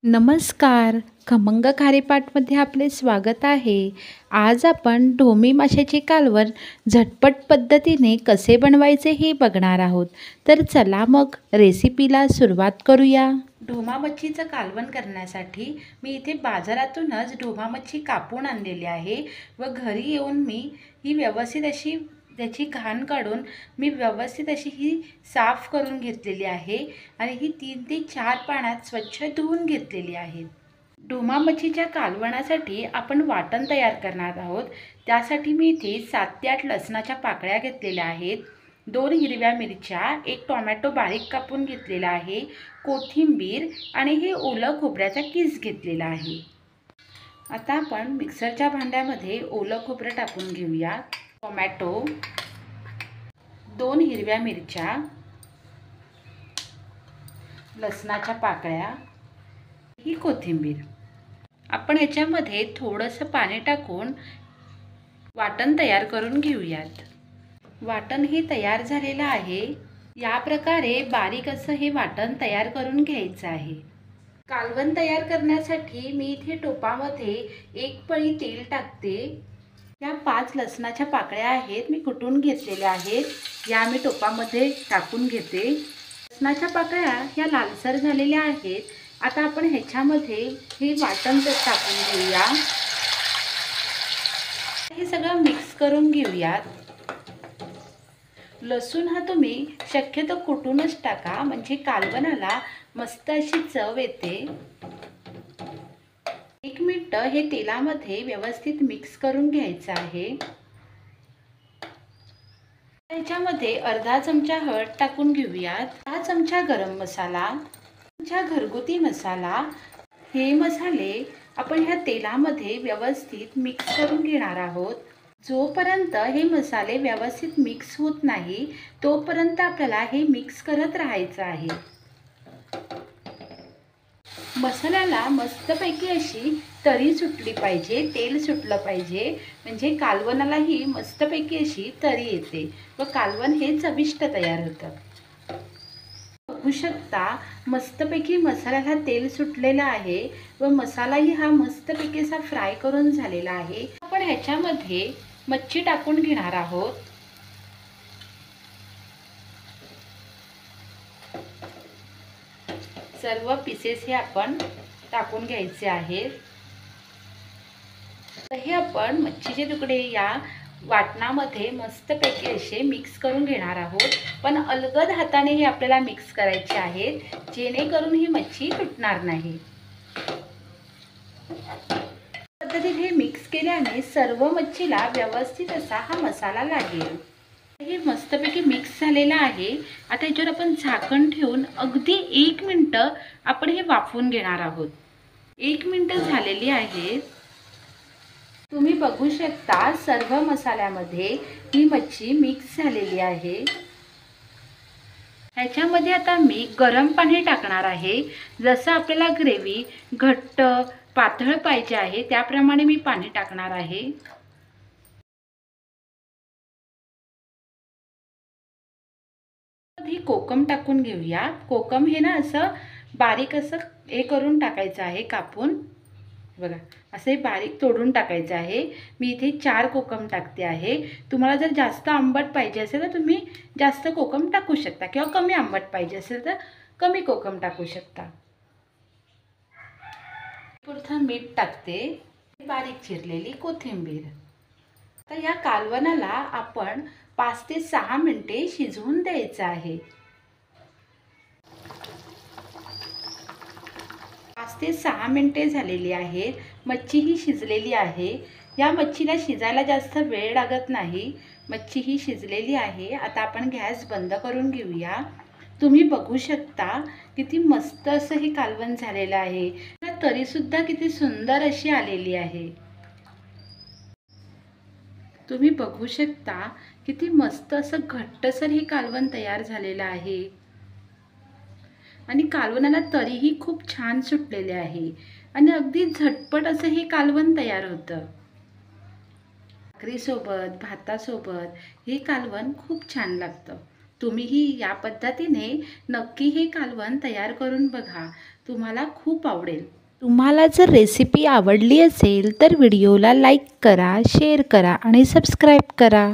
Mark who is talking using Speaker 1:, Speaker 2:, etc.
Speaker 1: नमस्कार. खमंग खारेपाटमध्ये आपले स्वागत आहे. आज आपण ढोमी माशाचे कालवण झटपट पद्धतीने कसे बनवायचे हे बघणार आहोत. तर चला मग रेसिपीला सुरुवात करूया. ढोमा मच्छीचं कालवण करण्यासाठी मी इथे बाजारातूनच ढोमा मच्छी कापून आणलेली आहे व घरी येऊन मी ही व्यवस्थित अशी त्याची घाण काढून मी व्यवस्थित अशी ही साफ करून घेतलेली आहे आणि ही 3 ते 4 पाण्यात स्वच्छ धुवून घेतलेली आहे. ढोमा मच्छीच्या कालवणासाठी आपण वाटण तयार करणार आहोत. त्यासाठी मी इथे 7 ते 8 लसणाच्या पाकळ्या घेतलेल्या आहेत, 2 हिरव्या मिरच्या, 1 टोमॅटो बारीक कापून घेतलेला आहे, कोथिंबीर आणि हे ओलं खोबऱ्याचा किस घेतलेला आहे. आता आपण मिक्सरच्या भांड्यामध्ये ओलं खोबरं टाकून घेऊया. टोमॅटो, 2 हिरव्या मिरच्या, लसणाच्या पाकळ्या, ही कोथिंबीर. आपण याच्यामध्ये थोडंसं पाणी टाकून वाटण तयार करून घेऊयात. वाटण हे तयार झालेलं आहे. या प्रकारे बारीक असं हे वाटण तयार करून घ्यायचं आहे. कालवण तयार करण्यासाठी मी इथे टोपामध्ये 1 पळी तेल टाकते. या 5 लसणाच्या पाकळ्या आहेत, मी कुटून घेतलेल्या आहेत, या मी टोपामध्ये टाकून घेते. लसणाच्या पाकळ्या ह्या लालसर झालेल्या आहेत. आता आपण ह्याच्यामध्ये हे वाटण टाकून घेऊया. हे सगळं मिक्स करून घेऊयात. लसूण हा तुम्ही शक्यतो कुटूनच टाका, म्हणजे कालवणाला मस्त अशी चव येते. 1 मिनिट हे तेलामध्ये व्यवस्थित मिक्स करून घ्यायचं आहे. याच्यामध्ये अर्धा चमचा हळद टाकून घेऊयात, 1 चमचा गरम मसाला, 1 चमचा घरगुती मसाला. हे मसाले आपण ह्या तेलामध्ये व्यवस्थित मिक्स करून घेणार आहोत. जोपर्यंत हे मसाले व्यवस्थित मिक्स होत नाही तोपर्यंत आपल्याला हे मिक्स करत राहायचं आहे. मसाल्याला मस्तपैकी अशी तरी सुटली पाहिजे, तेल सुटलं पाहिजे, म्हणजे कालवणालाही मस्तपैकी अशी तरी येते व कालवण हे चविष्ट तयार होतं. बघू शकता मस्तपैकी मसाल्याला तेल सुटलेलं आहे व मसालाही हा मस्तपैकी असा फ्राय करून झालेला आहे. आपण ह्याच्यामध्ये मच्छी टाकून घेणार आहोत. सर्व पीसेस हे आपण टाकून घ्यायचे आहेत. तर हे आपण मच्छीचे तुकडे या वाटणामध्ये मस्तपैकी असे मिक्स करून घेणार आहोत, पण अलगद हाताने हे आपल्याला मिक्स करायचे आहेत, जेणेकरून ही मच्छी तुटणार नाही. पद्धतीने हे मिक्स केल्याने सर्व मच्छीला व्यवस्थित असा हा मसाला लागेल. हे मस्तपैकी मिक्स झालेलं आहे. आता याच्यावर आपण झाकण ठेवून अगदी 1 मिनिट आपण हे वाफवून घेणार आहोत. 1 मिनिट झालेली आहे. तुम्ही बघू शकता सर्व मसाल्यामध्ये ही मच्छी मिक्स झालेली आहे. ह्याच्यामध्ये आता मी गरम पाणी टाकणार आहे. जसं आपल्याला ग्रेव्ही घट्ट पातळ पाहिजे आहे त्याप्रमाणे मी पाणी टाकणार आहे. ही कोकम टाकून घेऊया. कोकम हे ना असं बारीक असं हे करून टाकायचं आहे, कापून बघा असे बारीक तोडून टाकायचं आहे. मी इथे 4 कोकम टाकते आहे. तुम्हाला जर जास्त आंबट पाहिजे असेल तर तुम्ही जास्त कोकम टाकू शकता किंवा कमी आंबट पाहिजे असेल तर कमी कोकम टाकू शकता. पुरतं मीठ टाकते, बारीक चिरलेली कोथिंबीर. तर या कालवणाला आपण 5 ते 6 मिनिटे शिजवून द्यायचं आहे. 5 ते 6 मिनिटे झालेली आहेत. मच्छी ही शिजलेली आहे. या मच्छीला शिजायला जास्त वेळ लागत नाही. मच्छी ही शिजलेली आहे. आता आपण गॅस बंद करून घेऊया. तुम्ही बघू शकता किती मस्त असं हे कालवण झालेलं आहे. तरी सुद्धा किती सुंदर अशी आलेली आहे. तुम्ही बघू शकता किती मस्त असं घट्टसर हे कालवण तयार झालेलं आहे आणि कालवणाला तरीही खूप छान सुटलेले आहे आणि अगदी झटपट असं हे कालवण तयार होतं. भाकरीसोबत, भातासोबत हे कालवण खूप छान लागतं. तुम्हीही या पद्धतीने नक्की हे कालवण तयार करून बघा, तुम्हाला खूप आवडेल. तुम्हाला जर रेसिपी आवडली असेल तर व्हिडिओला लाईक करा, शेअर करा आणि सबस्क्राईब करा.